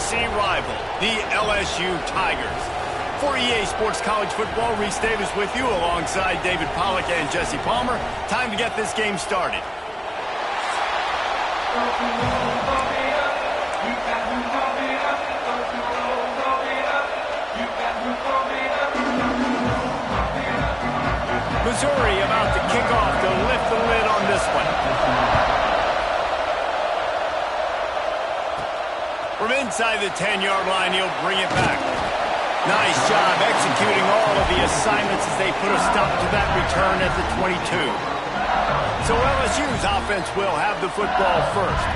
ACC rival, the LSU Tigers. For EA Sports College Football, Reese Davis with you alongside David Pollack and Jesse Palmer. Time to get this game started. Missouri about to kick off to lift the lid on this one. From inside the 10-yard line, he'll bring it back. Nice job executing all of the assignments as they put a stop to that return at the 22. So LSU's offense will have the football first.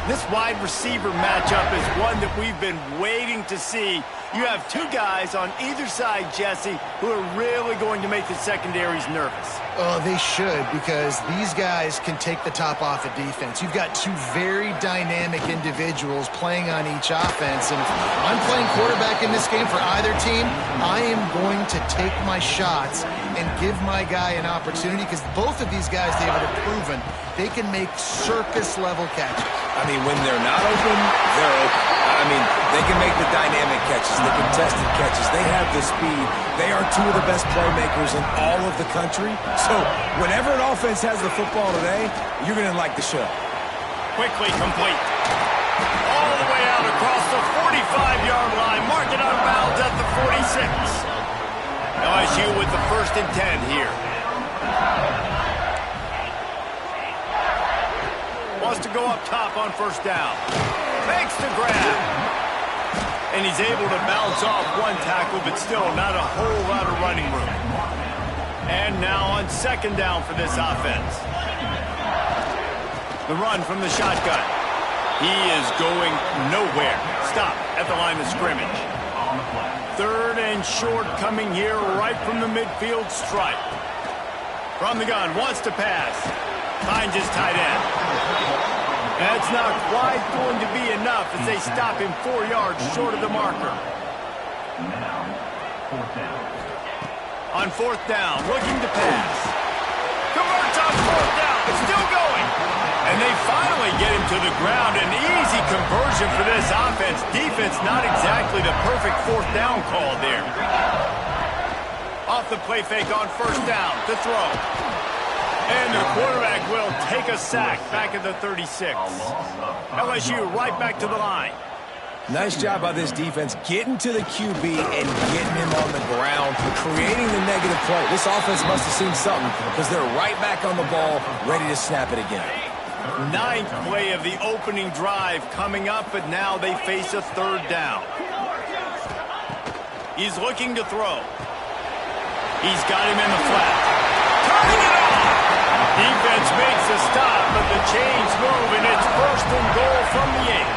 This wide receiver matchup is one that we've been waiting to see. You have two guys on either side, Jesse, who are really going to make the secondaries nervous. Oh, they should, because these guys can take the top off of defense. You've got two very dynamic individuals playing on each offense, and if I'm playing quarterback in this game for either team, I am going to take my shots and give my guy an opportunity, because both of these guys, David, have proven they can make circus-level catches. I mean, when they're not open, they're open. I mean, they can make the dynamic catches, the contested catches. They have the speed. They are two of the best playmakers in all of the country. So whenever an offense has the football today, you're going to like the show. Quickly complete. All the way out across the 45-yard line. Mark it out of bounds at the 46. LSU with the 1st and 10 here. Wants to go up top on 1st down. Makes the grab. And he's able to bounce off one tackle, but still not a whole lot of running room. And now on 2nd down for this offense. The run from the shotgun. He is going nowhere. Stop at the line of scrimmage. 3rd and short coming here right from the midfield stripe. From the gun, wants to pass. Finds his tight end. That's not quite going to be enough as they stop him 4 yards short of the marker. On 4th down, looking to pass. Converts on 4th down, still going. And they finally get him to the ground. An easy conversion for this offense. Defense not exactly the perfect 4th down call there. Off the play fake on 1st down to throw. And the quarterback will take a sack back at the 36. LSU right back to the line. Nice job by this defense getting to the QB and getting him on the ground, creating the negative play. This offense must have seen something because they're right back on the ball, ready to snap it again. 9th play of the opening drive coming up, but now they face a 3rd down. He's looking to throw. He's got him in the flat. Turning it on. Defense makes a stop, but the chains move, and it's 1st and goal from the 8.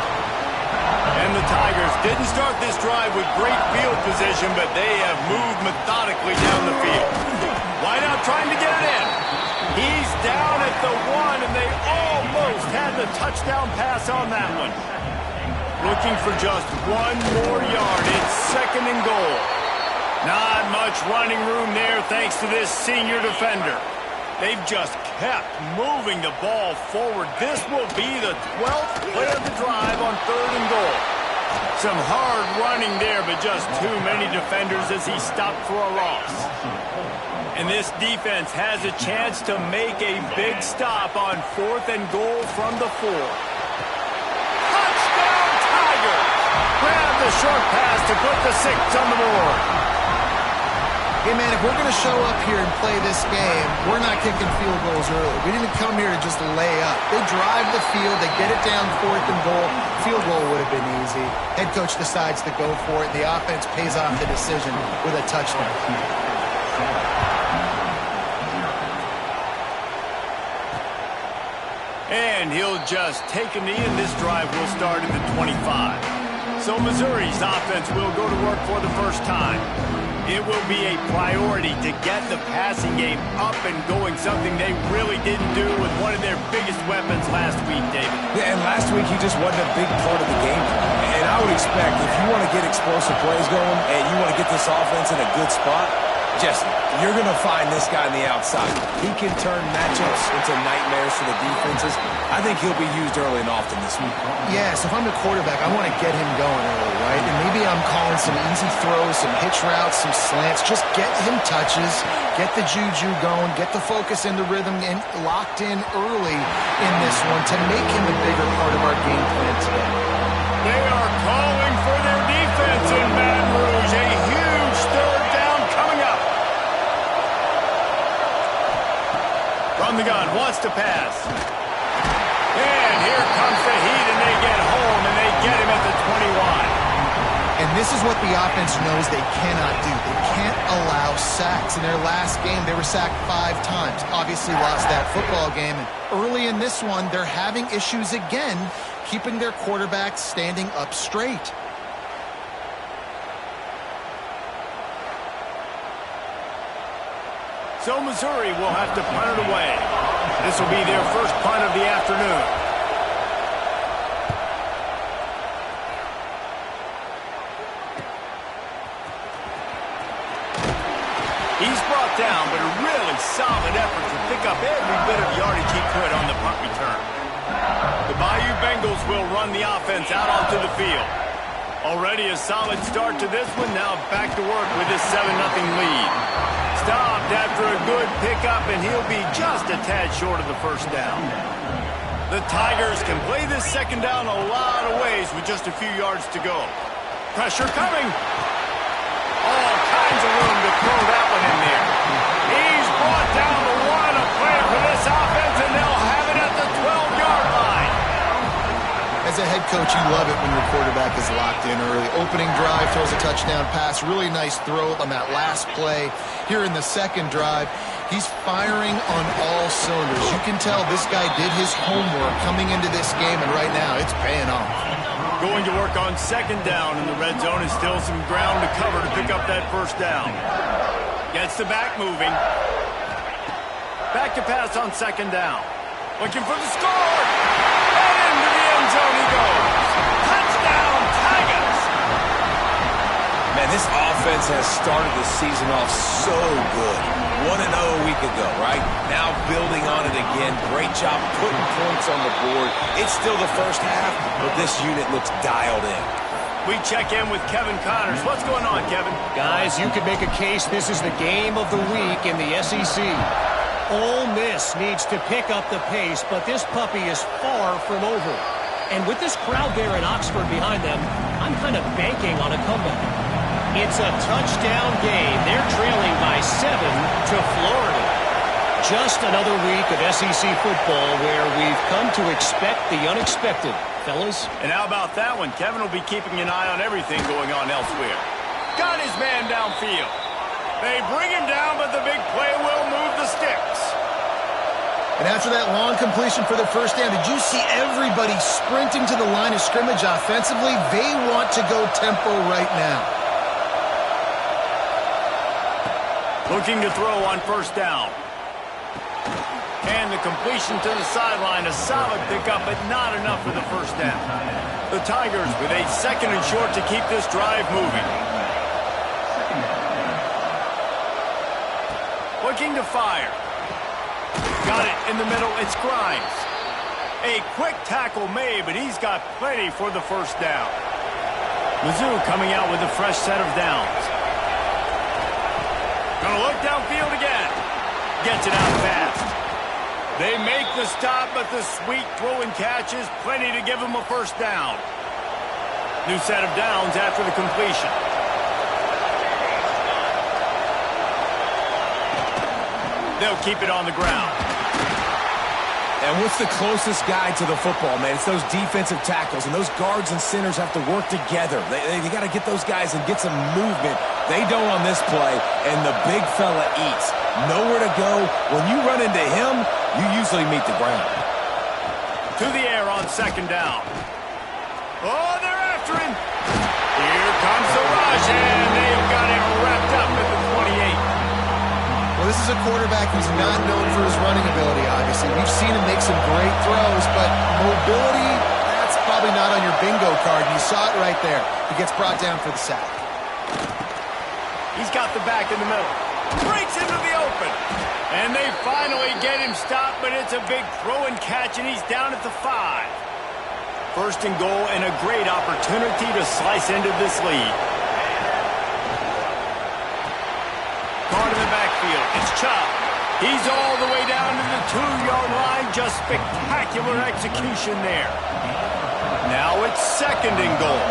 And the Tigers didn't start this drive with great field position, but they have moved methodically down the field. Why not trying to get it in? He's down at the 1, and they almost had the touchdown pass on that one. Looking for just 1 more yard. It's 2nd and goal. Not much running room there thanks to this senior defender. They've just kept moving the ball forward. This will be the 12th play of the drive on 3rd and goal. Some hard running there, but just too many defenders as he stopped for a loss. And this defense has a chance to make a big stop on 4th and goal from the 4. Touchdown Tigers! Grab the short pass to put the 6 on the board. Hey, man, if we're going to show up here and play this game, we're not kicking field goals early. We didn't come here to just lay up. They drive the field. They get it down 4th and goal. Field goal would have been easy. Head coach decides to go for it. The offense pays off the decision with a touchdown. And he'll just take a knee, and this drive will start at the 25. So Missouri's offense will go to work for the first time. It will be a priority to get the passing game up and going, something they really didn't do with one of their biggest weapons last week, David. Yeah, and last week he just wasn't a big part of the game plan. And I would expect if you want to get explosive plays going and you want to get this offense in a good spot, Jesse, you're going to find this guy on the outside. He can turn matchups into nightmares for the defenses. I think he'll be used early and often this week. Yeah, so if I'm the quarterback, I want to get him going early, right? And maybe I'm calling some easy throws, some hitch routes, some slants. Just get him touches, get the juju going, get the focus and the rhythm locked in early in this one to make him a bigger part of our game plan today. They are calling for their defense in Baton Rouge. A huge third down coming up. From the gun, wants to pass. And here comes the heat, and they get home, and they get him at the 21. And this is what the offense knows they cannot do. They can't allow sacks. In their last game, they were sacked 5 times. Obviously lost that football game. And early in this one, they're having issues again keeping their quarterback standing up straight. So Missouri will have to punt it away. This will be their first punt of the afternoon. He's brought down, but a really solid effort to pick up every bit of yardage he could on the punt return. The Bayou Bengals will run the offense out onto the field. Already a solid start to this one. Now back to work with this 7-0 lead. Stopped after a good pickup, and he'll be just a tad short of the first down. The Tigers can play this second down a lot of ways with just a few yards to go. Pressure coming. All kinds of room to throw that one in there. He's brought down the one, a play for this offense, and they'll have it at the 12-yard line. As a head coach, you love it when your quarterback is locked in early. Opening drive, throws a touchdown pass. Really nice throw on that last play. Here in the second drive, he's firing on all cylinders. You can tell this guy did his homework coming into this game, and right now it's paying off. Going to work on second down, and the red zone is still some ground to cover to pick up that first down. Gets the back moving. Back to pass on second down. Looking for the score. And into the end zone he goes. Touchdown, Tigers! Man, this offense has started the season off so good. 1-0 a week ago, right? Now building on it again. Great job putting points on the board. It's still the first half, but this unit looks dialed in. We check in with Kevin Connors. What's going on, Kevin? Guys, you could make a case this is the game of the week in the SEC. Ole Miss needs to pick up the pace, but this puppy is far from over. And with this crowd there in Oxford behind them, I'm kind of banking on a comeback. It's a touchdown game. They're trailing by 7 to Florida. Just another week of SEC football where we've come to expect the unexpected, fellas. And how about that one? Kevin will be keeping an eye on everything going on elsewhere. Got his man downfield. They bring him down, but the big play will move the sticks. And after that long completion for the first down, did you see everybody sprinting to the line of scrimmage offensively? They want to go tempo right now. Looking to throw on first down. And the completion to the sideline, a solid pickup, but not enough for the first down. The Tigers with a second and short to keep this drive moving. Looking to fire. Got it in the middle. It's Grimes. A quick tackle made, but he's got plenty for the first down. Mizzou coming out with a fresh set of downs. Gonna look downfield again. Gets it out fast. They make the stop, but the sweet throw and catch is plenty to give them a first down. New set of downs after the completion. They'll keep it on the ground. And what's the closest guy to the football, man? It's those defensive tackles, and those guards and centers have to work together. They got to get those guys and get some movement. They don't on this play, and the big fella eats. Nowhere to go. When you run into him, you usually meet the ground. To the air on second down. Oh, they're after him. Here comes the rush, and they've got him wrapped up at the 28. Well, this is a quarterback who's not known for his running ability, obviously. We've seen him make some great throws, but mobility, that's probably probably not on your bingo card. You saw it right there. He gets brought down for the sack. He's got the back in the middle. Breaks into the open. And they finally get him stopped, but it's a big throw and catch, and he's down at the 5. First and goal, and a great opportunity to slice into this lead. Caught in the backfield. It's Chubb. He's all the way down to the 2-yard line. Just spectacular execution there. Now it's second and goal.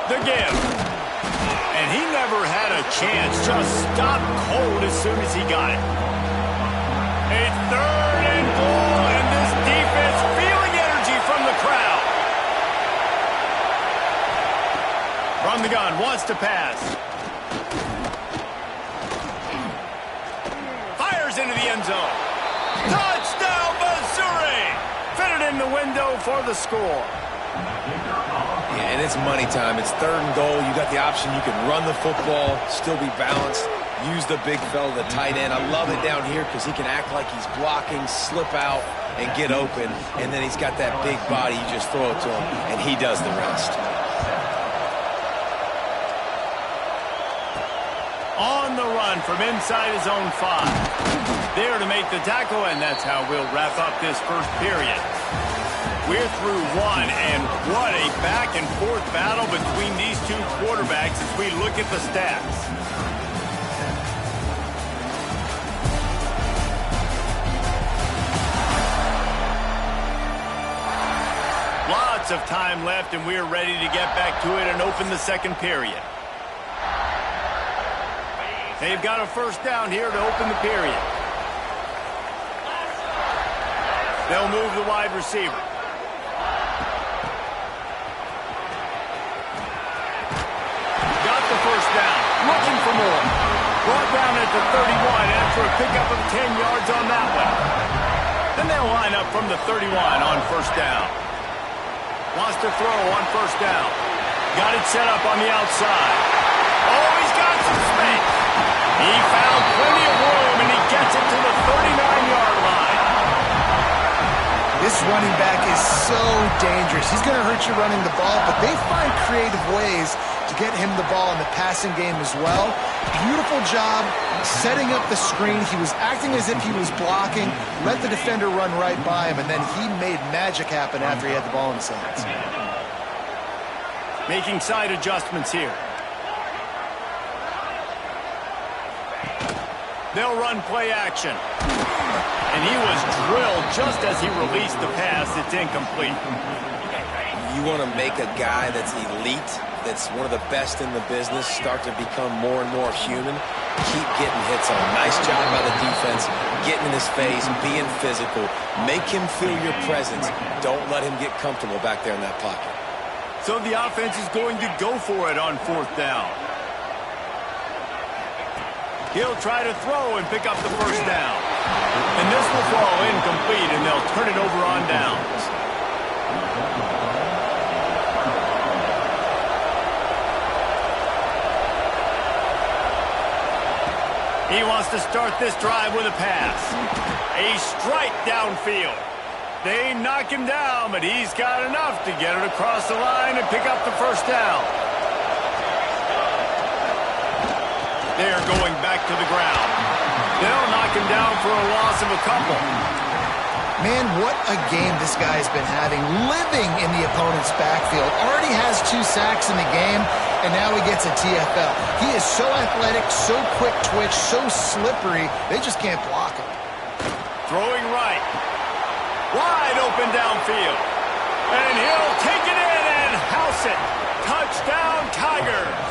The give. And he never had a chance. Just stopped cold as soon as he got it. A third and goal, and this defense feeling energy from the crowd. From the gun, wants to pass. Fires into the end zone. Touchdown, Missouri! Fitted in the window for the score. Yeah, and it's money time. It's third and goal. You got the option. You can run the football, still be balanced, use the big fella, the tight end. I love it down here because he can act like he's blocking, slip out, and get open. And then he's got that big body. You just throw it to him, and he does the rest. On the run from inside his own 5. There to make the tackle, and that's how we'll wrap up this first period. We're through one, and what a back-and-forth battle between these two quarterbacks as we look at the stats. Lots of time left, and we're ready to get back to it and open the second period. They've got a first down here to open the period. They'll move the wide receiver. Got the first down. Looking for more. Brought down at the 31 after a pickup of 10 yards on that one. Then they'll line up from the 31 on first down. Wants to throw on first down. Got it set up on the outside. Oh, he's got some space. He found plenty of room, and he gets it to the 39-yard line. This running back is so dangerous. He's going to hurt you running the ball, but they find creative ways to get him the ball in the passing game as well. Beautiful job setting up the screen. He was acting as if he was blocking, let the defender run right by him, and then he made magic happen after he had the ball in his hands. Making side adjustments here. They'll run play action. And he was drilled just as he released the pass. It's incomplete. You want to make a guy that's elite, that's one of the best in the business, start to become more and more human. Keep getting hits on him. Nice job by the defense, getting in his face, being physical. Make him feel your presence. Don't let him get comfortable back there in that pocket. So the offense is going to go for it on fourth down. He'll try to throw and pick up the first down. And this will fall incomplete, and they'll turn it over on downs. He wants to start this drive with a pass. A strike downfield. They knock him down, but he's got enough to get it across the line and pick up the first down. They're going back to the ground. They'll knock him down for a loss of a couple. Man, what a game this guy has been having, living in the opponent's backfield. Already has 2 sacks in the game, and now he gets a TFL. He is so athletic, so quick twitch, so slippery, they just can't block him. Throwing right. Wide open downfield. And he'll take it in and house it. Touchdown, Tigers.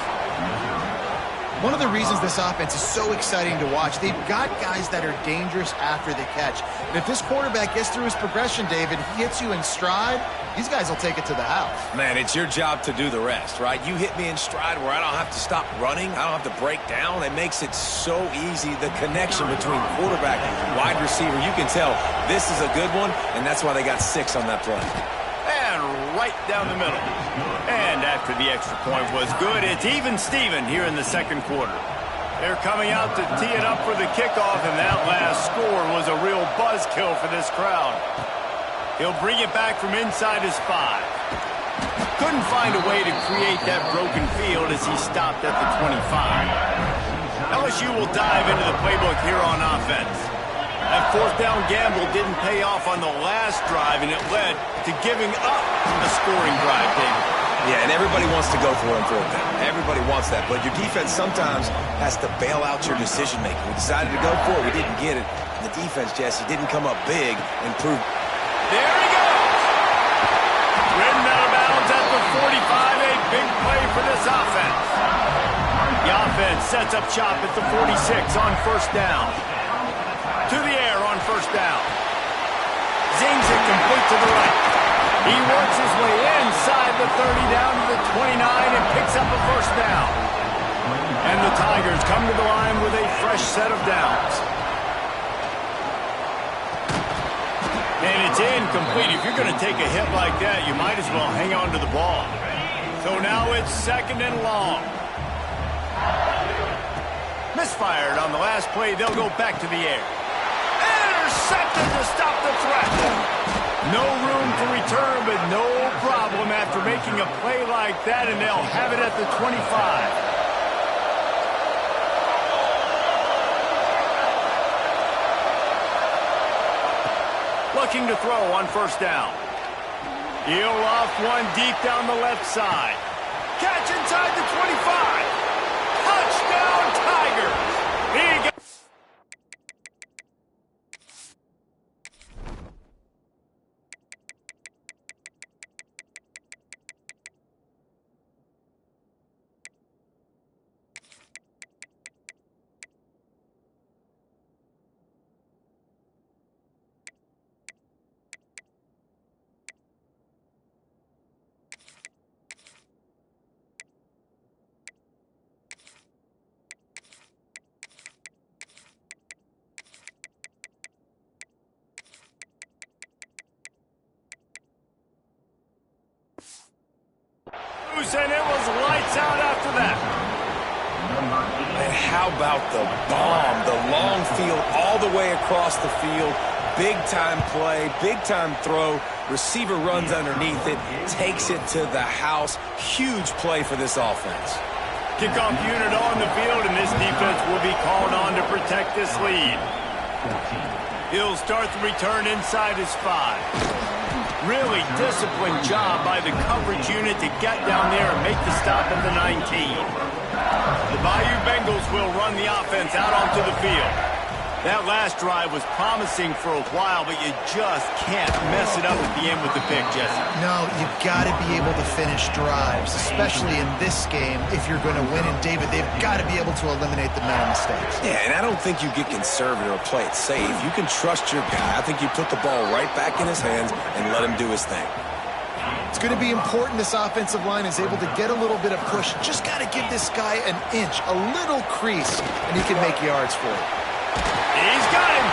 One of the reasons this offense is so exciting to watch, they've got guys that are dangerous after the catch. And if this quarterback gets through his progression, David, he hits you in stride, these guys will take it to the house. Man, it's your job to do the rest, right? You hit me in stride where I don't have to stop running. I don't have to break down. It makes it so easy. The connection between quarterback and wide receiver, you can tell this is a good one, and that's why they got 6 on that play. And right down the middle. And after the extra point was good, it's even Steven here in the second quarter. They're coming out to tee it up for the kickoff, and that last score was a real buzzkill for this crowd. He'll bring it back from inside his 5. Couldn't find a way to create that broken field as he stopped at the 25. LSU will dive into the playbook here on offense. That fourth down gamble didn't pay off on the last drive, and it led to giving up a scoring drive, David. Yeah, and everybody wants to go for it on fourth down. Everybody wants that, but your defense sometimes has to bail out your decision-making. We decided to go for it. We didn't get it. The defense, Jesse, didn't come up big and prove. There he goes! Ridden out of bounds at the 45, a big play for this offense. The offense sets up shop at the 46 on first down. To the air on first down. Zings it complete to the right. He works his way inside the 30 down to the 29 and picks up a first down. And the Tigers come to the line with a fresh set of downs. And it's incomplete. If you're going to take a hit like that, you might as well hang on to the ball. So now it's second and long. Misfired on the last play. They'll go back to the air. Intercepted to stop the threat. No room to return, but no problem after making a play like that, and they'll have it at the 25. Looking to throw on first down. He'll off one deep down the left side. Catch inside the 25. Touchdown, Tigers. He got and it was lights out after that. And how about the bomb? The long field all the way across the field. Big-time play, big-time throw. Receiver runs underneath it, takes it to the house. Huge play for this offense. Kickoff unit on the field, and this defense will be called on to protect this lead. He'll start the return inside his 5. Really disciplined job by the coverage unit to get down there and make the stop at the 19. The Bayou Bengals will run the offense out onto the field. That last drive was promising for a while, but you just can't mess it up at the end with the pick, Jesse. No, you've got to be able to finish drives, especially in this game. If you're going to win, and David, they've got to be able to eliminate the mental mistakes. Yeah, and I don't think you get conservative or play it safe. You can trust your guy. I think you put the ball right back in his hands and let him do his thing. It's going to be important this offensive line is able to get a little bit of push. Just got to give this guy an inch, a little crease, and he can make yards for it. He's got him.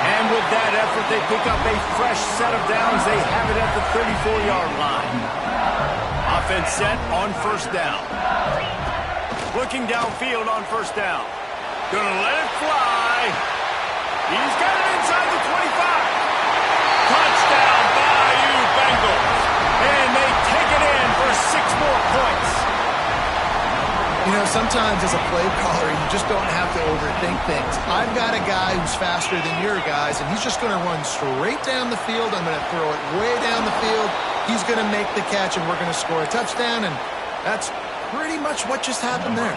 And with that effort, they pick up a fresh set of downs. They have it at the 34-yard line. Offense set on first down. Looking downfield on first down. Gonna let it fly. He's got it inside the 25. Touchdown, Bayou Bengals. And they take it in for 6 more points. You know, sometimes as a play caller, you just don't have to overthink things. I've got a guy who's faster than your guys, and he's just going to run straight down the field. I'm going to throw it way down the field. He's going to make the catch, and we're going to score a touchdown, and that's pretty much what just happened there.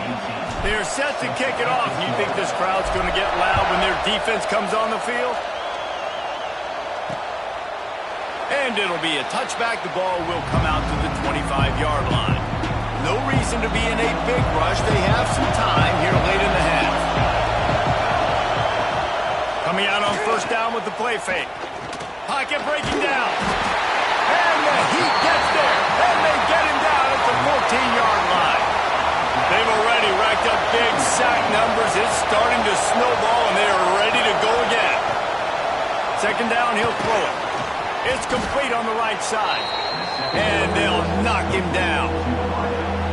They're set to kick it off. You think this crowd's going to get loud when their defense comes on the field? And it'll be a touchback. The ball will come out to the 25-yard line. No reason to be in a big rush. They have some time here late in the half. Coming out on first down with the play fake. Pocket breaking down. And the Heat gets there. And they get him down at the 14-yard line. They've already racked up big sack numbers. It's starting to snowball, and they are ready to go again. Second down, he'll throw it. It's complete on the right side. And they'll knock him down.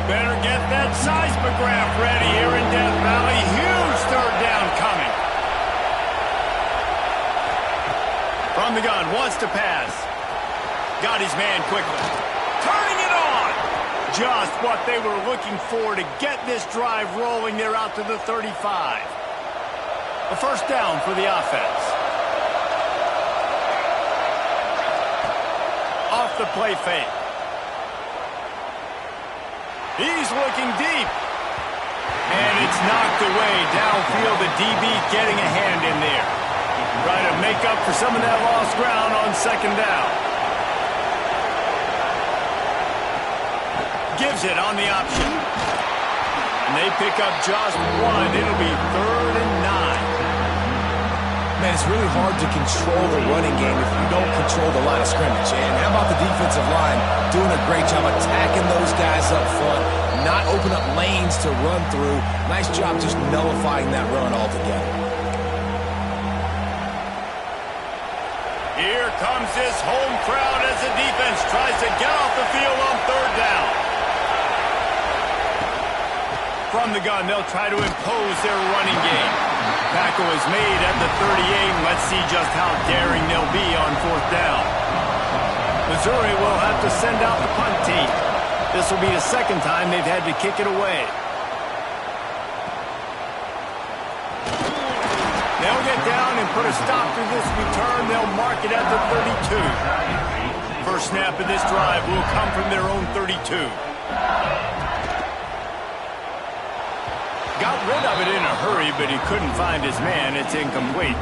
Better get that seismograph ready here in Death Valley. Huge third down coming. From the gun, wants to pass. Got his man quickly. Turning it on. Just what they were looking for to get this drive rolling. They're out to the 35. A first down for the offense. Off the play fake. He's looking deep. And it's knocked away downfield. The DB getting a hand in there. Try to make up for some of that lost ground on second down. Gives it on the option. And they pick up just one. It'll be 3rd and 9. Man, it's really hard to control the running game if you don't control the line of scrimmage. And how about the defensive line doing a great job attacking those guys up front, not open up lanes to run through. Nice job just nullifying that run altogether. Here comes this home crowd as the defense tries to get off the field on 3rd down. From the gun, they'll try to impose their running game. Tackle is made at the 38. Let's see just how daring they'll be on 4th down. Missouri will have to send out the punt team. This will be the second time they've had to kick it away. They'll get down and put a stop to this return. They'll mark it at the 32. First snap of this drive will come from their own 32. Got rid of it in a hurry, but he couldn't find his man. It's incomplete.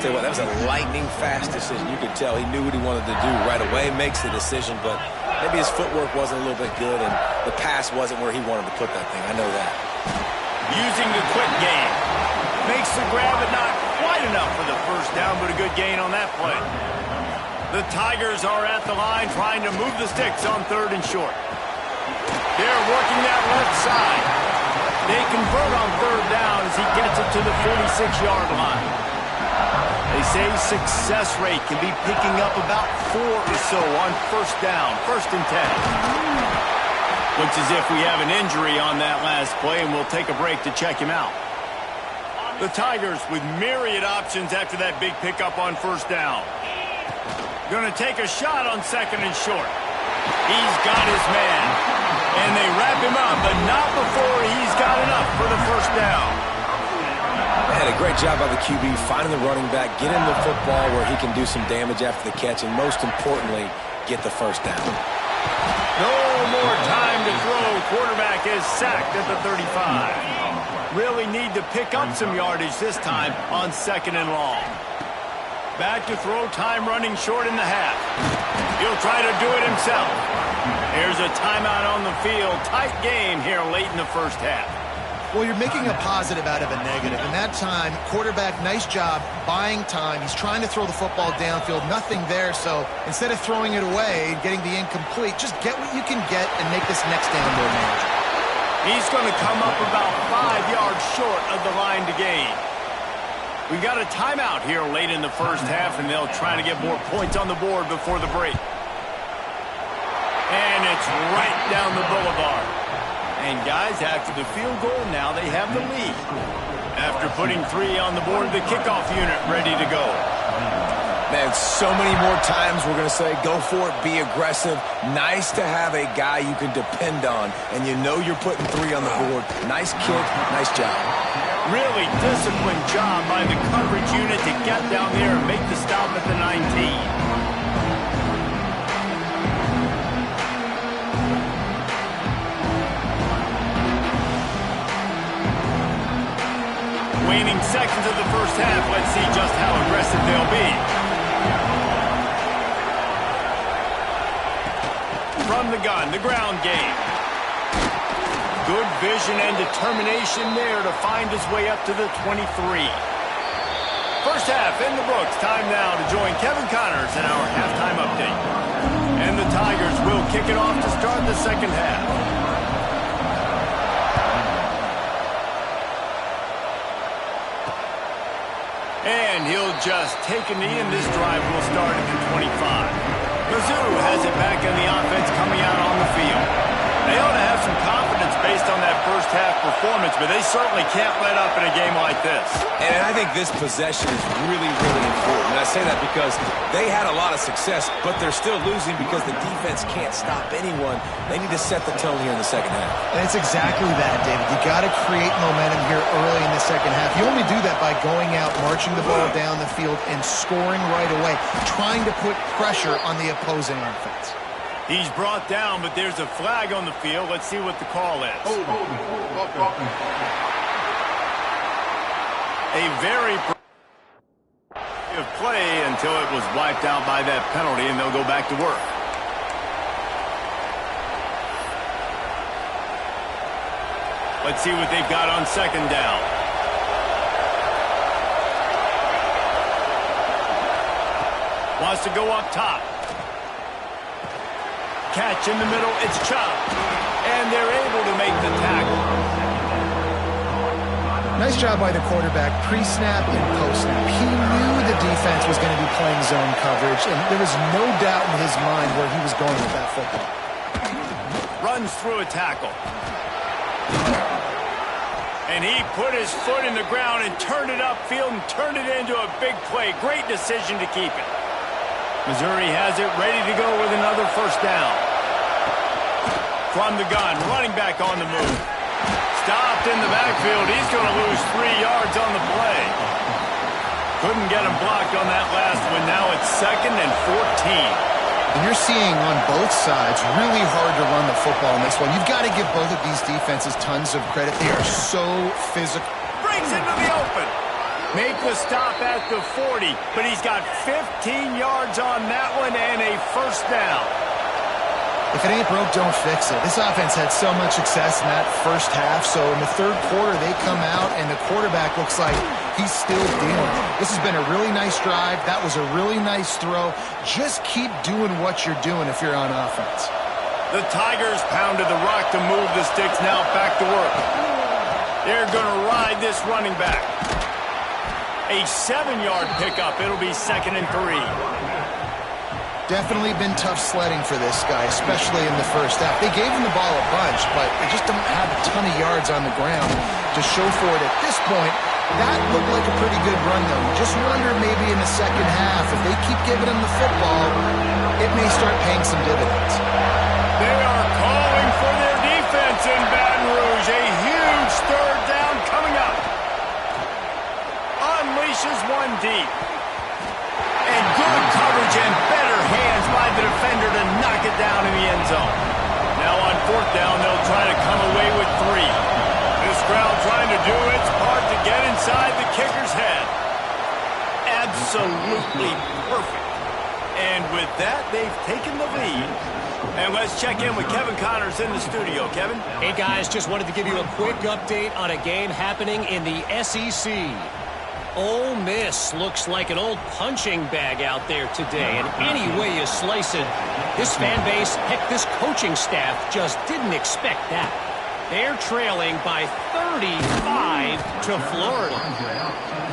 Tell you what, that was a lightning-fast decision. You could tell he knew what he wanted to do right away, makes the decision, but maybe his footwork wasn't a little bit good, and the pass wasn't where he wanted to put that thing. I know that. Using the quick game. Makes the grab, but not quite enough for the first down, but a good gain on that play. The Tigers are at the line trying to move the sticks on 3rd and short. They're working that left side. They convert on 3rd down as he gets it to the 46-yard line. They say success rate can be picking up about 4 or so on first down, 1st and 10. Looks as if we have an injury on that last play, and we'll take a break to check him out. The Tigers with myriad options after that big pickup on 1st down. Going to take a shot on 2nd and short. He's got his man. And they wrap him up, but not before he's got enough for the first down. Man, a great job by the QB finding the running back, get him the football where he can do some damage after the catch, and most importantly, get the first down. No more time to throw. Quarterback is sacked at the 35. Really need to pick up some yardage this time on 2nd and long. Back to throw, time running short in the half. He'll try to do it himself. Here's a timeout on the field. Tight game here late in the first half. Well, you're making a positive out of a negative. In that time, quarterback, nice job buying time. He's trying to throw the football downfield. Nothing there, so instead of throwing it away and getting the incomplete, just get what you can get and make this next down more manageable. He's going to come up about 5 yards short of the line to gain. We got a timeout here late in the first half, and they'll try to get more points on the board before the break. And it's right down the boulevard. And guys, after the field goal, now they have the lead. After putting 3 on the board, the kickoff unit ready to go. Man, so many more times we're going to say, go for it, be aggressive. Nice to have a guy you can depend on, and you know you're putting 3 on the board. Nice kick, nice job. Really disciplined job by the coverage unit to get down there and make the stop at the 19. Waning seconds of the first half. Let's see just how aggressive they'll be. From the gun, the ground game. Good vision and determination there to find his way up to the 23. First half in the books. Time now to join Kevin Connors in our halftime update. And the Tigers will kick it off to start the second half. And he'll just take a knee, and this drive will start at the 25. Mizzou has it back in the offense coming out on the field. They ought to have some confidence based on that first half performance, but they certainly can't let up in a game like this. And I think this possession is really, really important. And I say that because they had a lot of success, but they're still losing because the defense can't stop anyone. They need to set the tone here in the second half. And it's exactly that, David. You got to create momentum here early in the second half. You only do that by going out, marching the ball down the field, and scoring right away, trying to put pressure on the opposing offense. He's brought down, but there's a flag on the field. Let's see what the call is. A very of play until it was wiped out by that penalty, and they'll go back to work. Let's see what they've got on second down. Wants to go up top. Catch in the middle, it's chopped. And they're able to make the tackle. Nice job by the quarterback, pre-snap and post-snap. He knew the defense was going to be playing zone coverage, and there was no doubt in his mind where he was going with that football. Runs through a tackle. And he put his foot in the ground and turned it upfield and turned it into a big play. Great decision to keep it. Missouri has it ready to go with another first down. From the gun, running back on the move. Stopped in the backfield. He's going to lose 3 yards on the play. Couldn't get him blocked on that last one. Now it's 2nd and 14. And you're seeing on both sides really hard to run the football in this one. You've got to give both of these defenses tons of credit. They are so physical. Brings into the open. Make the stop at the 40, but he's got 15 yards on that one and a first down. If it ain't broke, don't fix it. This offense had so much success in that first half, so in the third quarter they come out and the quarterback looks like he's still dealing. This has been a really nice drive. That was a really nice throw. Just keep doing what you're doing if you're on offense. The Tigers pounded the rock to move the sticks. Now back to work. They're going to ride this running back. A 7-yard pickup. It'll be 2nd and 3. Definitely been tough sledding for this guy, especially in the first half. They gave him the ball a bunch, but they just don't have a ton of yards on the ground to show for it at this point. That looked like a pretty good run, though. You just wonder maybe in the second half, if they keep giving him the football, it may start paying some dividends. They are calling for their defense in Baton Rouge. A huge third down coming up. Unleashes one deep. And good coverage and better hands by the defender to knock it down in the end zone. Now on 4th down, they'll try to come away with 3. This crowd trying to do its part to get inside the kicker's head. Absolutely perfect. And with that, they've taken the lead. And let's check in with Kevin Connors in the studio. Kevin? Hey, guys, just wanted to give you a quick update on a game happening in the SEC. Ole Miss looks like an old punching bag out there today, and any way you slice it, this fan base, heck, this coaching staff just didn't expect that. They're trailing by 35 to Florida.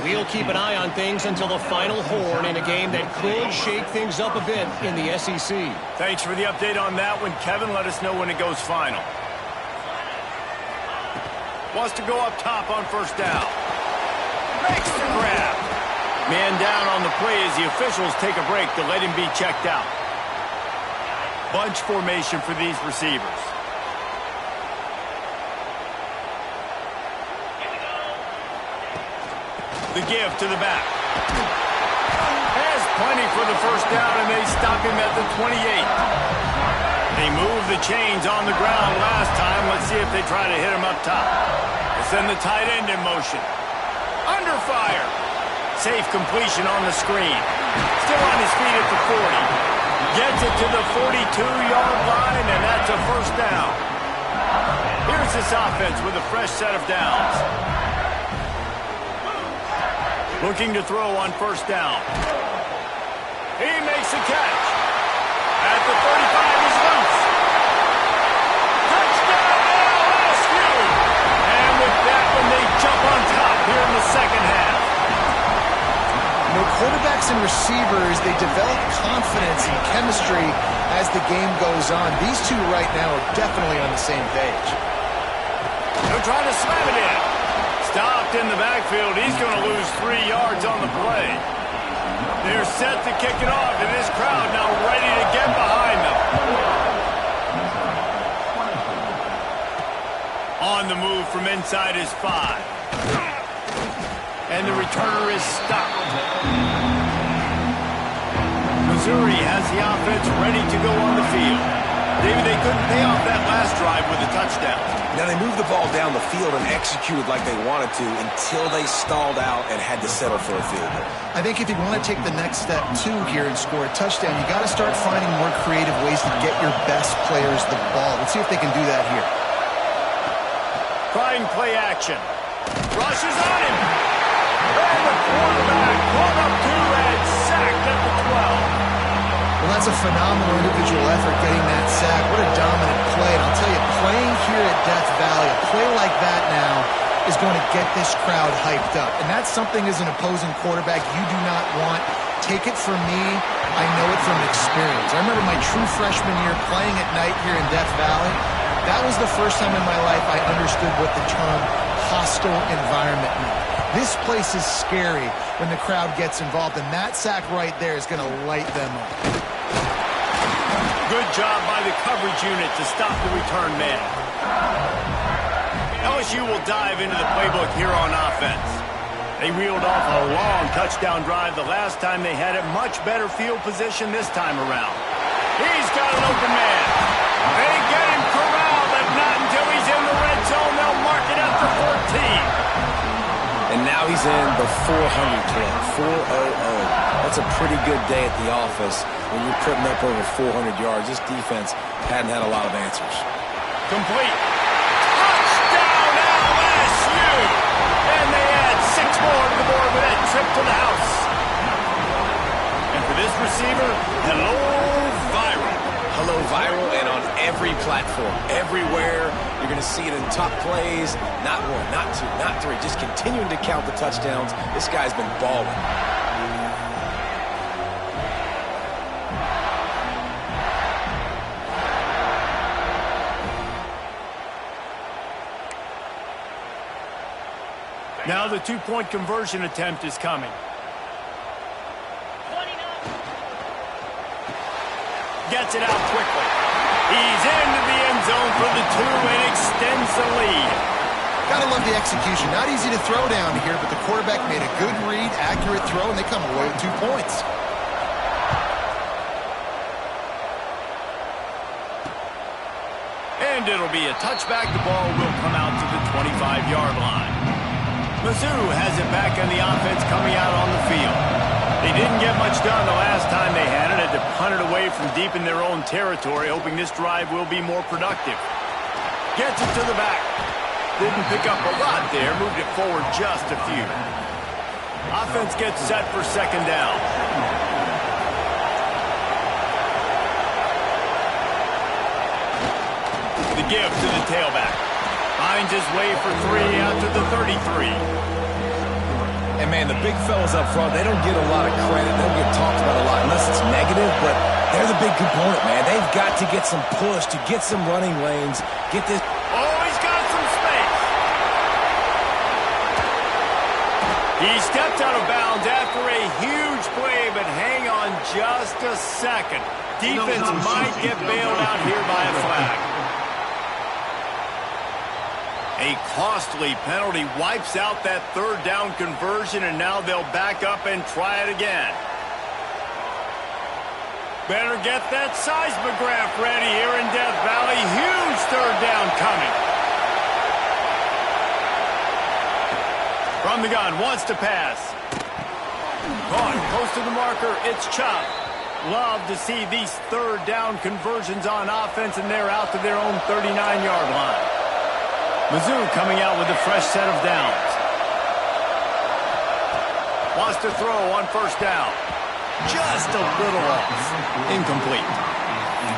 We'll keep an eye on things until the final horn in a game that could shake things up a bit in the SEC. Thanks for the update on that one, Kevin. Let us know when it goes final. Wants to go up top on first down. Makes the grab. Man down on the play as the officials take a break to let him be checked out. Bunch formation for these receivers. The give to the back. Has plenty for the first down, and they stop him at the 28. They move the chains on the ground last time. Let's see if they try to hit him up top. They send the tight end in motion. Under fire. Safe completion on the screen. Still on his feet at the 40. Gets it to the 42-yard line, and that's a first down. Here's this offense with a fresh set of downs. Looking to throw on first down. He makes a catch. At the 35, he's loose. Touchdown, LSU! And with that one, they jump on top here in the second half. You know, quarterbacks and receivers, they develop confidence and chemistry as the game goes on. These two right now are definitely on the same page. They'll try to slam it in. Stopped in the backfield. He's going to lose 3 yards on the play. They're set to kick it off, and this crowd now ready to get behind them. On the move from inside his 5. And the returner is stopped. Missouri has the offense ready to go on the field. Maybe they couldn't pay off that last drive with a touchdown. Now, they moved the ball down the field and executed like they wanted to until they stalled out and had to settle for a field goal. I think if you want to take the next step, too, here and score a touchdown, you got to start finding more creative ways to get your best players the ball. Let's see if they can do that here. Trying play action. Rushes on him. And the quarterback brought up 2 and sacked at the 12. Well, that's a phenomenal individual effort getting that sack. What a dominant play. And I'll tell you, playing here at Death Valley, a play like that now is going to get this crowd hyped up. And that's something as an opposing quarterback you do not want. Take it from me. I know it from experience. I remember my true freshman year playing at night here in Death Valley. That was the first time in my life I understood what the term hostile environment meant. This place is scary when the crowd gets involved, and that sack right there is going to light them up. Good job by the coverage unit to stop the return man. LSU will dive into the playbook here on offense. They reeled off a long touchdown drive the last time they had it. Much better field position this time around. He's got an open man. They get him corralled, but not until he's in the red zone. They'll mark it up for 14. And now he's in the 400 club, 400. That's a pretty good day at the office when you're putting up over 400 yards. This defense hadn't had a lot of answers. Complete. Touchdown LSU! And they add 6 more to the board with that trip to the house. And for this receiver, hello, viral. Hello, viral, and on every platform, everywhere. You're going to see it in top plays. Not 1, not 2, not 3. Just continuing to count the touchdowns. This guy's been balling. Now the 2-point conversion attempt is coming. Gets it out quickly. He's into the end zone for the 2 and extends the lead. Gotta love the execution. Not easy to throw down here, but the quarterback made a good read, accurate throw, and they come away with 2 points. And it'll be a touchback. The ball will come out to the 25-yard line. Mizzou has it back on the offense coming out on the field. They didn't get much done the last time they had it. Had to punt it away from deep in their own territory, hoping this drive will be more productive. Gets it to the back. Didn't pick up a lot there. Moved it forward just a few. Offense gets set for 2nd down. The give to the tailback. Finds his way for 3 out to the 33. And, man, the big fellas up front, they don't get a lot of credit. They don't get talked about a lot unless it's negative, but they're the big component, man. They've got to get some push, to get some running lanes, get this. Oh, he's got some space. He stepped out of bounds after a huge play, but hang on just a second. Defense might get bailed out here by a flag. A costly penalty wipes out that 3rd down conversion, and now they'll back up and try it again. Better get that seismograph ready here in Death Valley. Huge 3rd down coming. From the gun, wants to pass. Caught, close to the marker, it's Chop. Love to see these 3rd down conversions on offense, and they're out to their own 39-yard line. Mizzou coming out with a fresh set of downs. Wants to throw on 1st down. Just a little off. Incomplete.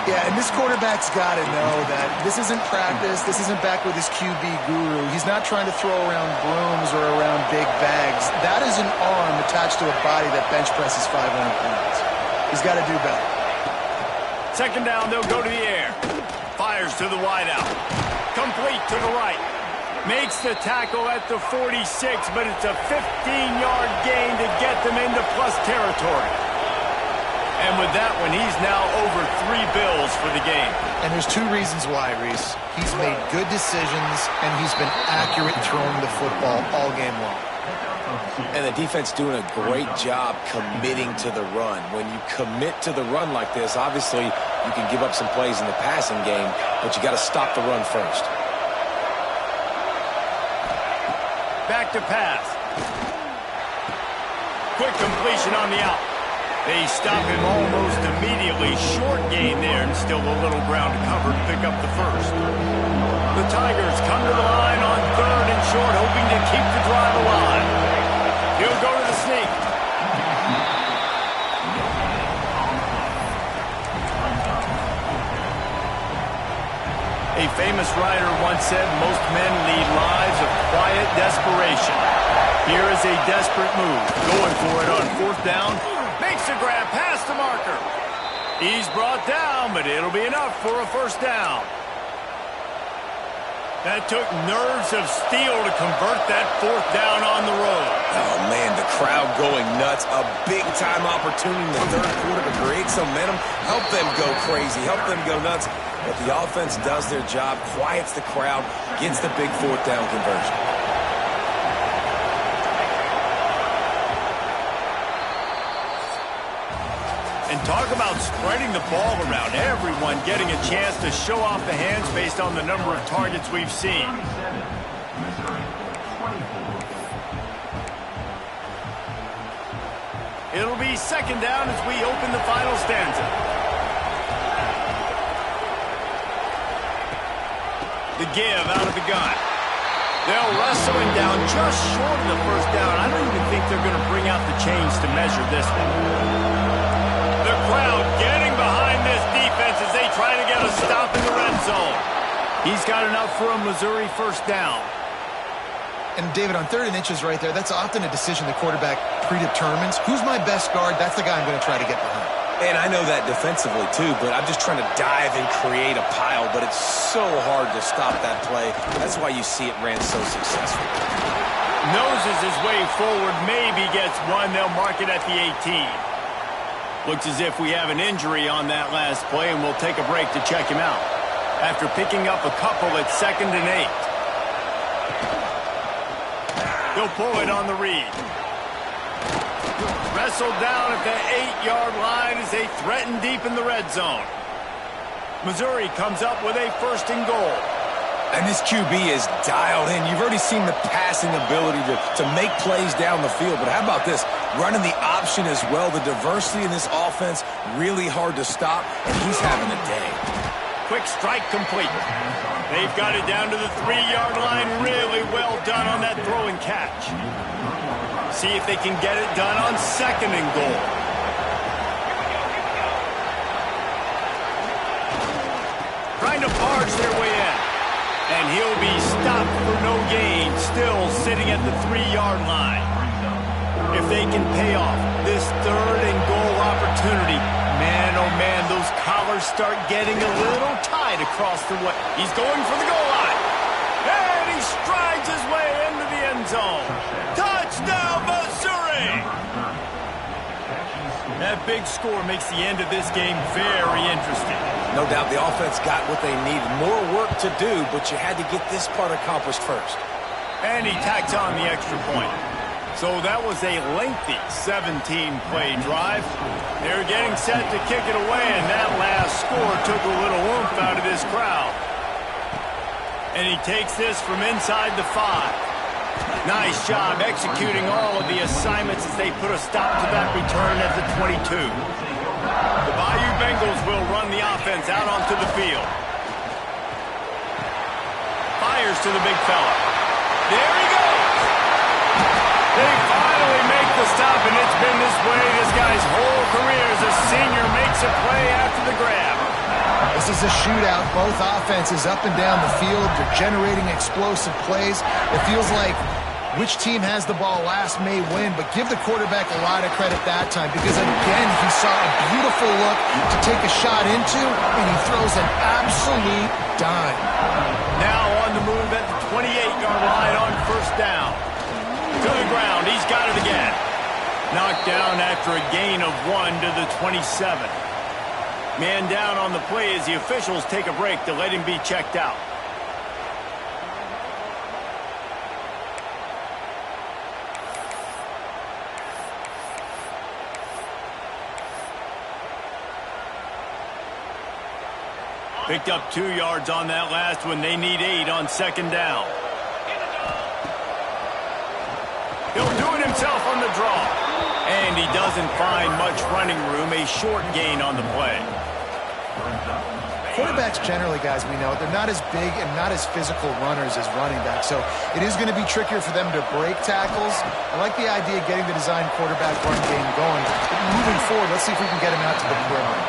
Yeah, and this quarterback's got to know that this isn't practice. This isn't back with his QB guru. He's not trying to throw around brooms or around big bags. That is an arm attached to a body that bench presses 500 pounds. He's got to do better. 2nd down, they'll go to the air. Fires to the wideout. Complete to the right. Makes the tackle at the 46, but it's a 15-yard gain to get them into plus territory. And with that one, he's now over 3 bills for the game. And there's 2 reasons why, Reese. He's made good decisions, and he's been accurate throwing the football all game long. And the defense doing a great job committing to the run. When you commit to the run like this, obviously you can give up some plays in the passing game, but you got to stop the run first. Back to pass. Quick completion on the out. They stop him almost immediately. Short gain there, and still a little ground to cover to pick up the first. The Tigers come to the line on 3rd and short, hoping to keep the drive alive. He'll go to the sneak. A famous writer once said, most men lead lives of quiet desperation. Here is a desperate move. Going for it on 4th down. Makes a grab past the marker. He's brought down, but it'll be enough for a 1st down. That took nerves of steel to convert that 4th down on the road. Oh, man, the crowd going nuts. A big-time opportunity in the 3rd quarter to create some momentum. Help them go crazy. Help them go nuts. But the offense does their job, quiets the crowd, gets the big 4th down conversion. And talk about spreading the ball around. Everyone getting a chance to show off the hands based on the number of targets we've seen. It'll be 2nd down as we open the final stanza. The give out of the gun. They'll wrestle him down just short of the 1st down. I don't even think they're going to bring out the chains to measure this one. The crowd getting behind this defense as they try to get a stop in the red zone. He's got enough for a Missouri 1st down. And, David, on 3rd and inches right there, that's often a decision the quarterback predetermines. Who's my best guard? That's the guy I'm going to try to get behind. And I know that defensively, too, but I'm just trying to dive and create a pile, but it's so hard to stop that play. That's why you see it ran so successful. Noses his way forward, maybe gets one. They'll mark it at the 18. Looks as if we have an injury on that last play, and we'll take a break to check him out. After picking up a couple at 2nd and 8. They'll pull it on the read. Wrestled down at the 8-yard line as they threaten deep in the red zone. Missouri comes up with a 1st and goal. And this QB is dialed in. You've already seen the passing ability to make plays down the field. But how about this? Running the option as well. The diversity in this offense, really hard to stop, and he's having a day. Quick strike complete. They've got it down to the 3-yard line. Really well done on that throw and catch. See if they can get it done on 2nd and goal. Trying to barge their way in. And he'll be stopped for no gain, still sitting at the 3-yard line. If they can pay off this 3rd and goal opportunity, man, oh man, those collars start getting a little tight across the way. He's going for the goal line. And he strides his way into the end zone. Touchdown, Missouri! That big score makes the end of this game very interesting. No doubt the offense got what they needed. More work to do, but you had to get this part accomplished first. And he tacks on the extra point. So that was a lengthy 17-play drive. They're getting set to kick it away, and that last score took a little oomph out of this crowd. And he takes this from inside the 5. Nice job executing all of the assignments as they put a stop to that return at the 22. The Bayou Bengals will run the offense out onto the field. Fires to the big fella. There he goes! They finally make the stop, and it's been this way this guy's whole career as a senior makes a play after the grab. This is a shootout. Both offenses up and down the field. They're generating explosive plays. It feels like which team has the ball last may win, but give the quarterback a lot of credit that time because, again, he saw a beautiful look to take a shot into, and he throws an absolute dime. Now on the move at the 28-yard line on first down. To the ground. He's got it again. Knocked down after a gain of 1 to the 27. Man down on the play as the officials take a break to let him be checked out. Picked up 2 yards on that last one. They need 8 on second down. He'll do it himself on the draw. And he doesn't find much running room. A short gain on the play. Quarterbacks generally, guys, we know, they're not as big and not as physical runners as running backs. So it is going to be trickier for them to break tackles. I like the idea of getting the design quarterback run game going. But moving forward, let's see if we can get him out to the perimeter.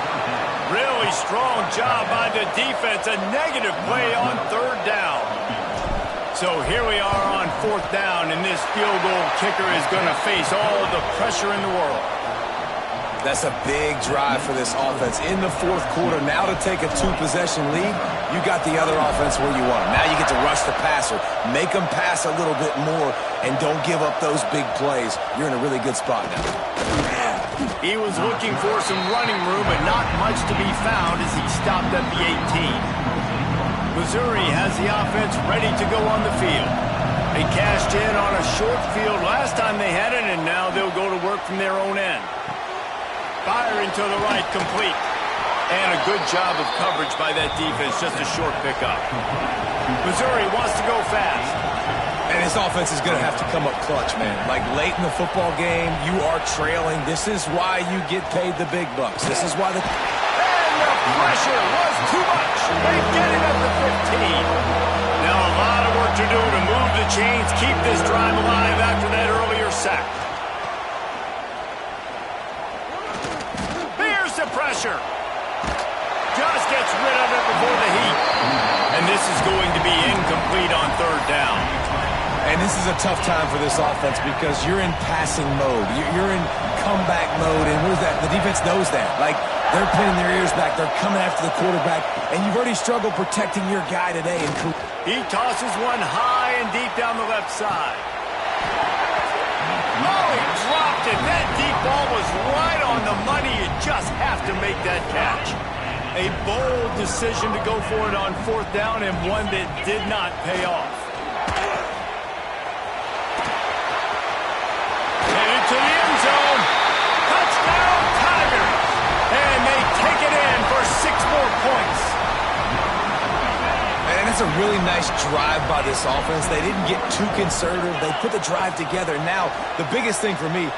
Really strong job by the defense. A negative play on third down. So here we are on fourth down, and this field goal kicker is going to face all the pressure in the world. That's a big drive for this offense in the fourth quarter. Now to take a 2-possession lead, you got the other offense where you want them. Now you get to rush the passer, make them pass a little bit more, and don't give up those big plays. You're in a really good spot now. He was looking for some running room, but not much to be found as he stopped at the 18. Missouri has the offense ready to go on the field. They cashed in on a short field last time they had it, and now they'll go to work from their own end. Firing to the right, complete. And a good job of coverage by that defense, just a short pickup. Missouri wants to go fast. And this offense is going to have to come up clutch, man. Like late in the football game, you are trailing. This is why you get paid the big bucks. This is why the... And the pressure was too much. They get him at the 15. Now a lot of work to do to move the chains, keep this drive alive after that earlier sack. There's the pressure. Just gets rid of it before the heat. And this is going to be incomplete on third down. And this is a tough time for this offense because you're in passing mode. You're in comeback mode, and what is that? The defense knows that. Like, they're pinning their ears back. They're coming after the quarterback, and you've already struggled protecting your guy today. He tosses one high and deep down the left side. Oh, he dropped it. That deep ball was right on the money. You just have to make that catch. A bold decision to go for it on fourth down, and one that did not pay off. Headed to the end zone. Touchdown, Tigers. And they take it in for 6 more points. And it's a really nice drive by this offense. They didn't get too conservative. They put the drive together. Now, the biggest thing for me,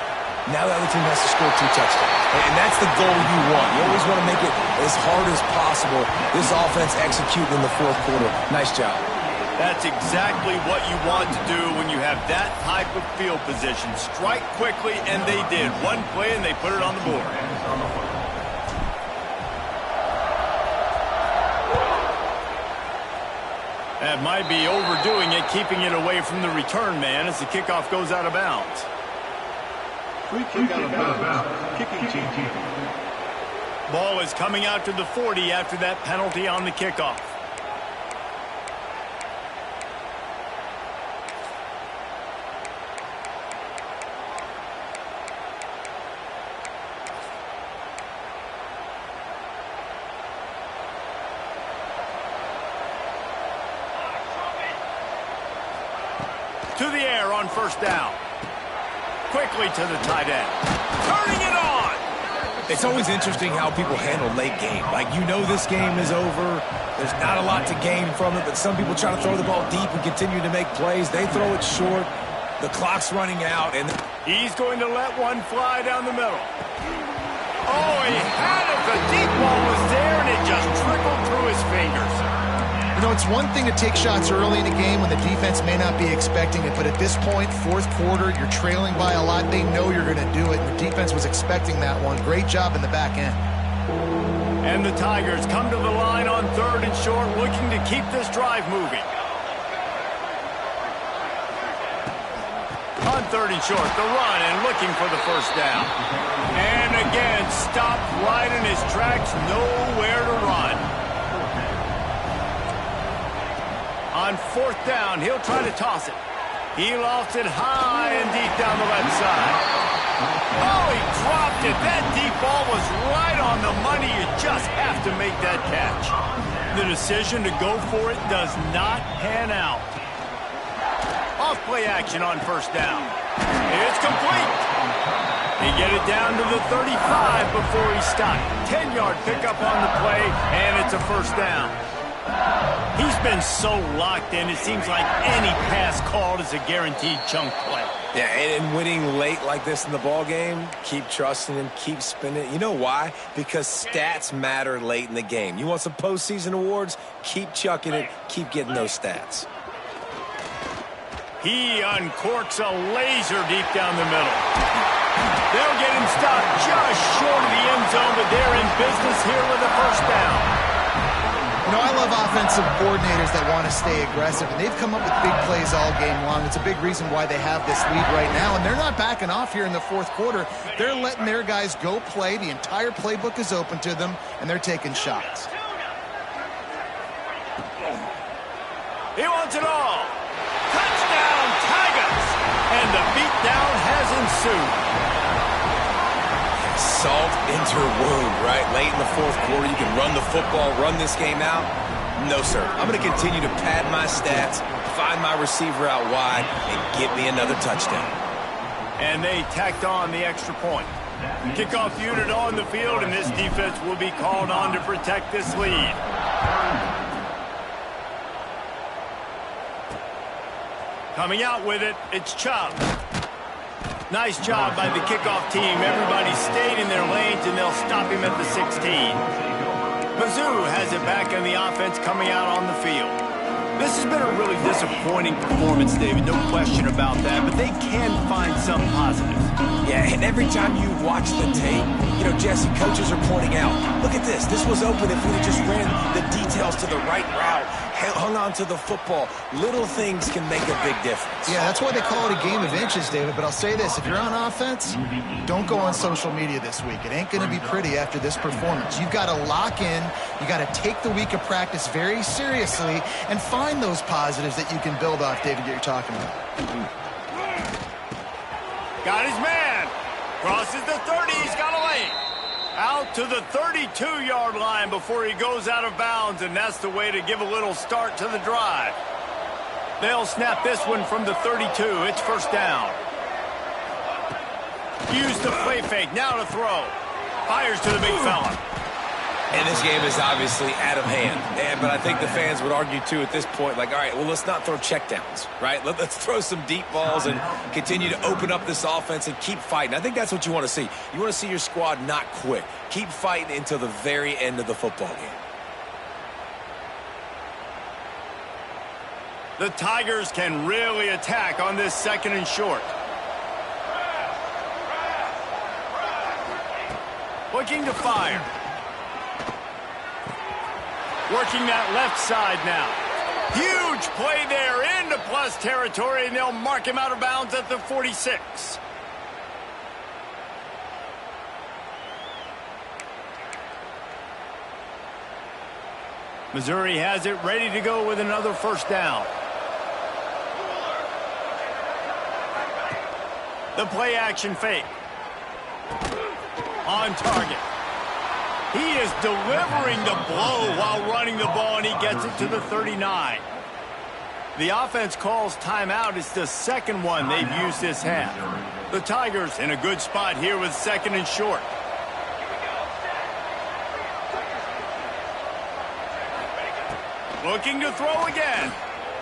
now the other team has to score 2 touchdowns. And that's the goal you want. You always want to make it as hard as possible. This offense executing in the fourth quarter. Nice job. That's exactly what you want to do when you have that type of field position. Strike quickly, and they did. One play, and they put it on the board. That might be overdoing it, keeping it away from the return man as the kickoff goes out of bounds. Free kick out of bounds. Kicking team. Ball is coming out to the 40 after that penalty on the kickoff. To the air on first down. Quickly to the tight end. Turning it on. It's always interesting how people handle late game. Like, you know this game is over. There's not a lot to gain from it, but some people try to throw the ball deep and continue to make plays. They throw it short. The clock's running out. And he's going to let one fly down the middle. Oh, he had it. The deep ball was there, and it just trickled through his fingers. You know, it's one thing to take shots early in the game when the defense may not be expecting it, but at this point, fourth quarter, you're trailing by a lot. They know you're going to do it, and the defense was expecting that one. Great job in the back end. And the Tigers come to the line on third and short, looking to keep this drive moving. On third and short, the run and looking for the first down. And again, stopped right in his tracks, nowhere to run. On 4th down, he'll try to toss it. He lofts it high and deep down the left side. Oh, he dropped it. That deep ball was right on the money. You just have to make that catch. The decision to go for it does not pan out. Off play action on 1st down. It's complete. He get it down to the 35 before he stopped. 10-yard pickup on the play, and it's a 1st down. He's been so locked in, it seems like any pass called is a guaranteed chunk play. Yeah, and winning late like this in the ball game, keep trusting him, keep spinning. You know why? Because stats matter late in the game. You want some postseason awards? Keep chucking it, keep getting those stats. He uncorks a laser deep down the middle. They'll get him stopped just short of the end zone, but they're in business here with a 1st down. You know, I love offensive coordinators that want to stay aggressive, and they've come up with big plays all game long. It's a big reason why they have this lead right now, and they're not backing off here in the 4th quarter. They're letting their guys go play. The entire playbook is open to them, and they're taking shots. He wants it all. Touchdown, Tigers! And the beatdown has ensued. Salt into her wound, right? Late in the 4th quarter, you can run the football, run this game out. No, sir. I'm going to continue to pad my stats, find my receiver out wide, and get me another touchdown. And they tacked on the extra point. Kickoff unit on the field, and this defense will be called on to protect this lead. Coming out with it, it's Chubb. Nice job by the kickoff team. Everybody stayed in their lanes, and they'll stop him at the 16. Mizzou has it back in the offense coming out on the field. This has been a really disappointing performance, David. No question about that, but they can find some positives. Yeah, and every time you watch the tape, you know, Jesse, coaches are pointing out, look at this. This was open if we just ran the details to the right route, hung on to the football. Little things can make a big difference. Yeah, that's why they call it a game of inches, David. But I'll say this, if you're on offense, don't go on social media this week. It ain't going to be pretty after this performance. You've got to lock in. You got to take the week of practice very seriously and find those positives that you can build off, David, that you're talking about. Got his man. Crosses the 30. He's got a lane. Out to the 32-yard line before he goes out of bounds, and that's the way to give a little start to the drive. They'll snap this one from the 32. It's 1st down. Use the play fake. Now to throw. Fires to the big fella. And this game is obviously out of hand. But I think the fans would argue, too, at this point, like, all right, well, let's not throw checkdowns, right? Let's throw some deep balls and continue to open up this offense and keep fighting. I think that's what you want to see. You want to see your squad not quit. Keep fighting until the very end of the football game. The Tigers can really attack on this 2nd and short. Looking to fire. Working that left side now. Huge play there into plus territory, and they'll mark him out of bounds at the 46. Missouri has it ready to go with another 1st down. The play action fake. On target. He is delivering the blow while running the ball, and he gets it to the 39. The offense calls timeout. It's the 2nd one they've used this half. The Tigers in a good spot here with 2nd and short. Looking to throw again.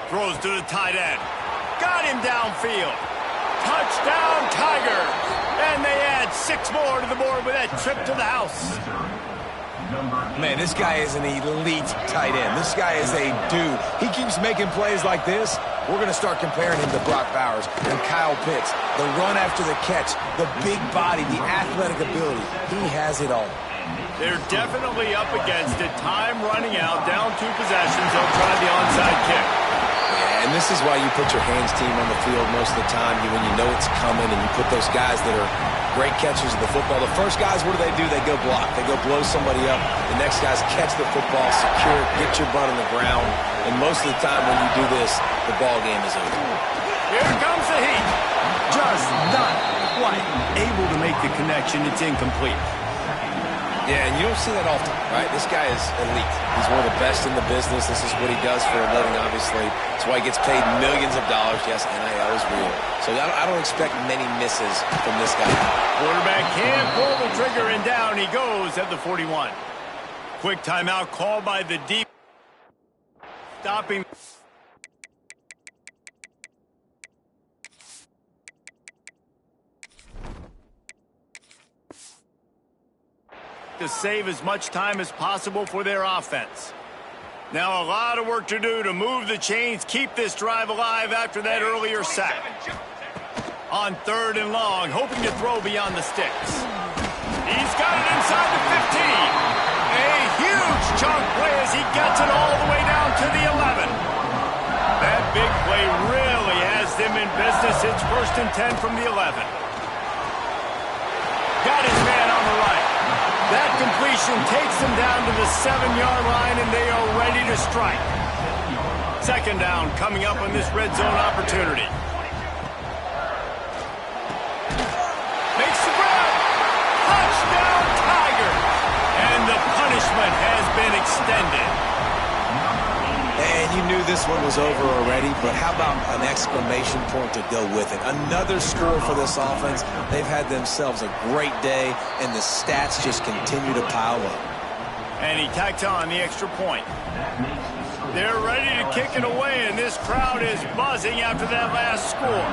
Throws to the tight end. Got him downfield. Touchdown, Tigers. And they add 6 more to the board with that trip to the house. Man, this guy is an elite tight end. This guy is a dude. He keeps making plays like this. We're going to start comparing him to Brock Bowers and Kyle Pitts. The run after the catch, the big body, the athletic ability. He has it all. They're definitely up against it. Time running out. Down 2 possessions. They'll try the onside kick. Yeah, and this is why you put your hands team on the field most of the time when you know it's coming, and you put those guys that are great catchers of the football. The first guys, what do? They go block. They go blow somebody up. The next guys catch the football, secure it, get put your butt on the ground, and most of the time when you do this, the ball game is over. Here comes the heat. Just not quite able to make the connection. It's incomplete. Yeah, and you don't see that often, right? This guy is elite. He's one of the best in the business. This is what he does for a living, obviously. That's why he gets paid millions of dollars. Yes, NIL is real. So I don't expect many misses from this guy. Quarterback can't pull the trigger, and down he goes at the 41. Quick timeout called by the deep. Stopping. To save as much time as possible for their offense. Now a lot of work to do to move the chains, keep this drive alive after that earlier sack. On 3rd and long, hoping to throw beyond the sticks. He's got it inside the 15. A huge chunk play as he gets it all the way down to the 11. That big play really has them in business. It's 1st and 10 from the 11. Got his man on the right. That completion takes them down to the 7-yard line, and they are ready to strike. 2nd down coming up on this red zone opportunity. Makes the grab. Touchdown, Tiger. And the punishment has been extended. And you knew this one was over already, but how about an exclamation point to go with it? Another score for this offense. They've had themselves a great day, and the stats just continue to pile up. And he tacked on the extra point. They're ready to kick it away, and this crowd is buzzing after that last score.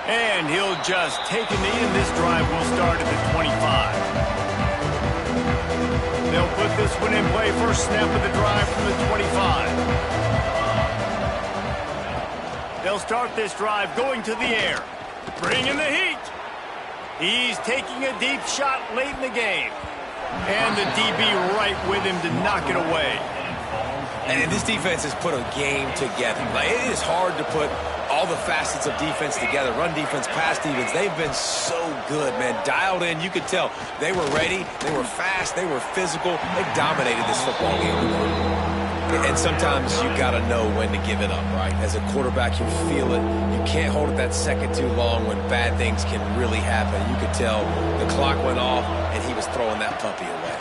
And he'll just take a knee, and this drive will start at the 25. They'll put this one in play. First snap of the drive from the 25. They'll start this drive going to the air. Bringing the heat. He's taking a deep shot late in the game. And the DB right with him to knock it away. And this defense has put a game together. Like, it is hard to put all the facets of defense together. Run defense, pass defense. They've been so good, man. Dialed in. You could tell they were ready. They were fast. They were physical. They dominated this football game today. And sometimes you got to know when to give it up, right? As a quarterback, you feel it. You can't hold it that second too long when bad things can really happen. You could tell the clock went off, and he was throwing that puppy away.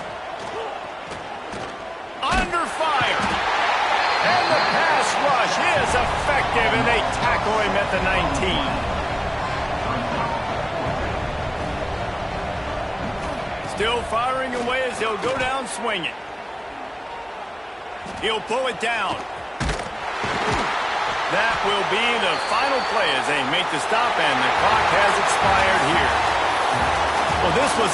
Under fire. And the pass rush is effective, and they tackle him at the 19. Still firing away as he'll go down swinging. He'll pull it down. That will be the final play as they make the stop, and the clock has expired here. Well, this was